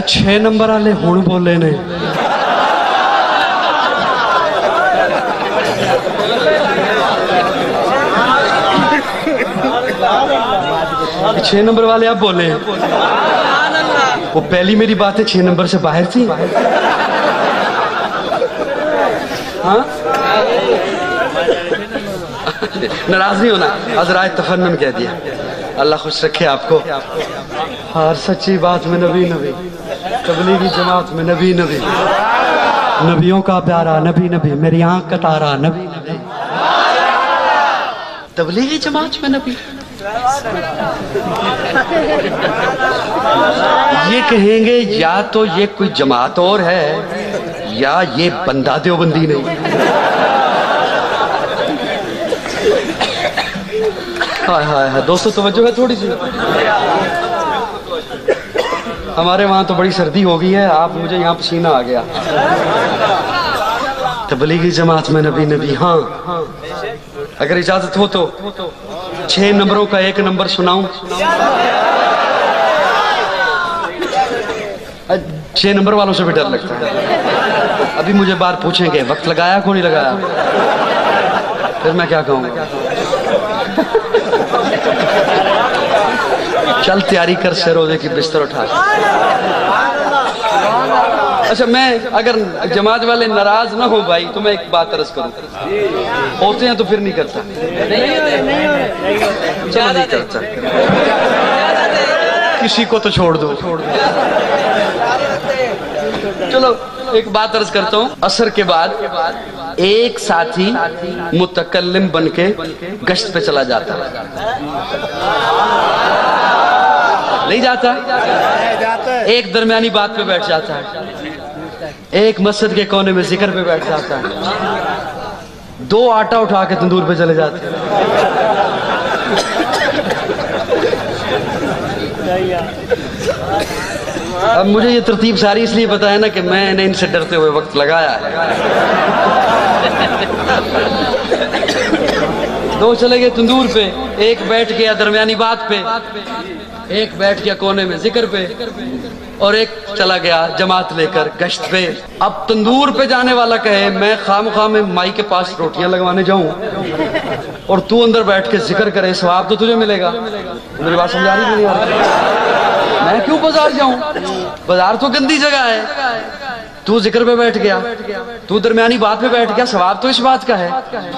6 number वाले हुण बोले ने। छह नंबर वाले आप बोले हैं। वो पहली मेरी बात है 6 नंबर से बाहर थी। हाँ नाराज नहीं होना, हज़रात तफन्नुन कह दिया। अल्लाह खुश रखे आपको। हर सच्ची बात में नबी नबी, तबलीगी जमात में नबी नबी, नबियों का प्यारा नबी नबी, मेरी आंख का तारा नबी नबी, तबलीगी जमात में नबी। ये कहेंगे या तो ये कोई जमात और है या ये बंदा देवबंदी नहीं। हाय हाय हाय दोस्तों तवज्जो है थोड़ी सी। हमारे वहां तो बड़ी सर्दी हो गई है, आप मुझे यहाँ पसीना आ गया। तबलीगी जमात में नबी नबी। हाँ अगर इजाजत हो तो 6 नंबरों का 1 नंबर सुनाऊं। 6 नंबर वालों से भी डर लगता है। अभी मुझे बार पूछेंगे वक्त लगाया को नहीं लगाया, फिर मैं क्या कहूँगा। चल तैयारी कर से रोजे की बिस्तर उठा। अच्छा मैं अगर जमात वाले नाराज ना हो भाई तो मैं एक बात अर्ज करूं, होते हैं तो फिर नहीं करता, चलो नहीं करता, किसी को तो छोड़ दो। चलो एक बात अर्ज करता हूं। असर के बाद एक साथी मुतकल्लिम बन के गश्त पे चला जाता, नहीं जाता, एक दरमियानी बात पे बैठ जाता है, एक मस्जिद के कोने में जिक्र पे बैठ जाता है, 2 आटा उठा के तंदूर पे चले जाते हैं। अब मुझे ये तरतीब सारी इसलिए पता है ना कि मैंने इनसे डरते हुए वक्त लगाया है। 2 चले गए तंदूर पे, एक बैठ गया दरमियानी बात पे, एक बैठ गया कोने में जिक्र पे, और एक चला गया जमात लेकर गश्त पे। अब तंदूर पे जाने वाला कहे मैं खामखा में माई के पास रोटियां लगवाने जाऊं और तू अंदर बैठ के जिक्र करे, सवाब तो तुझे मिलेगा। मेरी बात समझा रही नहीं आ रही? मैं क्यों बाजार जाऊं, बाजार तो गंदी जगह है। तू जिक्र पे बैठ गया, तू दरमियानी बात पे बैठ गया, सवाब तो इस बात का है।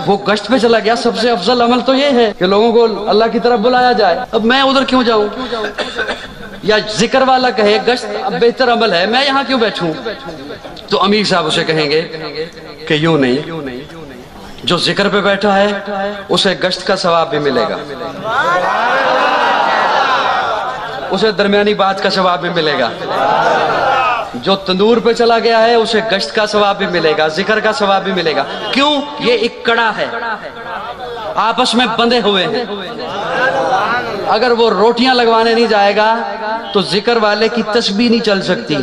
वो गश्त पे चला गया, सबसे अफजल अमल तो ये है कि लोगों को अल्लाह की तरफ बुलाया जाए। अब मैं उधर क्यों जाऊं? या जिक्र वाला कहे गश्त अब बेहतर अमल है, मैं यहाँ क्यों बैठूं? तो अमीर साहब उसे कहेंगे कि यूं नहीं, जो जिक्र पे बैठा है उसे गश्त का सवाब भी मिलेगा, उसे दरमियानी बात का सवाब भी मिलेगा। जो तंदूर पे चला गया है उसे गश्त का सवाब भी मिलेगा, जिक्र का सवाब भी मिलेगा। क्यों? ये एक कड़ा है, आपस में बंधे हुए हैं। अगर वो रोटियां लगवाने नहीं जाएगा तो जिक्र वाले की तस्बीह नहीं चल सकती,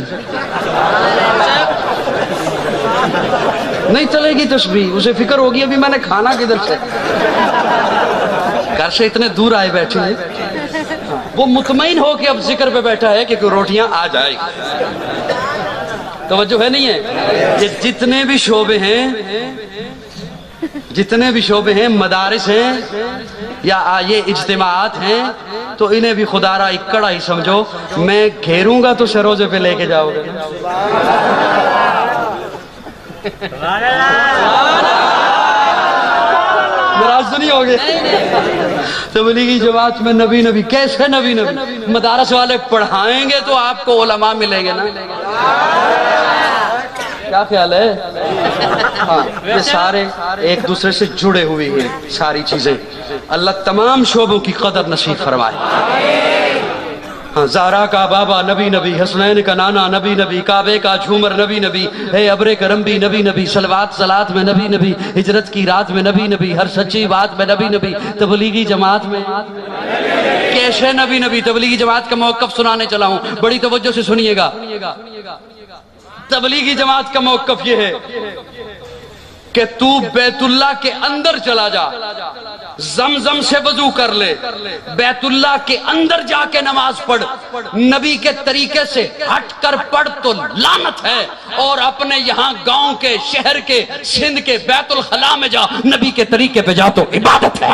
नहीं चलेगी तस्बीह। उसे फिक्र होगी अभी मैंने खाना किधर से, घर से इतने दूर आए बैठे हैं। वो मुतमईन हो कि अब जिक्र पे बैठा है कि रोटियां आ जाएगी। तवज्जो है नहीं है? ये जितने भी शोबे हैं, जितने भी शोबे हैं, मदारिस हैं या ये इज्तिमात हैं, तो इन्हें भी खुदारा इकड़ा ही समझो। मैं घेरूंगा तो सरोजे पे लेके जाओगे। नाराज तो नहीं होगे? तबलीगी जमात में नबी नबी कैसे नबी नबी? मदारस वाले पढ़ाएंगे तो आपको उलमा मिलेंगे ना। क्या ख्याल है? हाँ ये सारे एक दूसरे से जुड़े हुए हैं सारी चीजें। अल्लाह तमाम शोबों की कदर नसीब फरमाए। हाँ ज़ारा का बाबा नबी नबी, हसनैन का नाना नबी नबी, काबे का झूमर नबी नबी, है अब्रे करम भी नबी नबी, सलवात सलात में नबी नबी, हिजरत की रात में नबी नबी, हर सच्ची बात में नबी नबी। तबलीगी जमात में कैसे नबी नबी? तबलीगी जमात का मौक़िफ़ सुनाने चला हूँ, बड़ी तवज्जो से सुनिएगा। तबलीगी जमात का मौक़िफ़ ये है कि तू बैतुल्लाह के अंदर चला जा, زمزم سے وضو کر لے، بیت اللہ کے اندر جا کے نماز پڑھ، نبی کے طریقے سے ہٹ کر پڑھ تو لعنت ہے، اور اپنے یہاں گاؤں کے، شہر کے، سندھ کے بیت الخلاء میں جا، نبی کے طریقے پہ جا تو عبادت ہے۔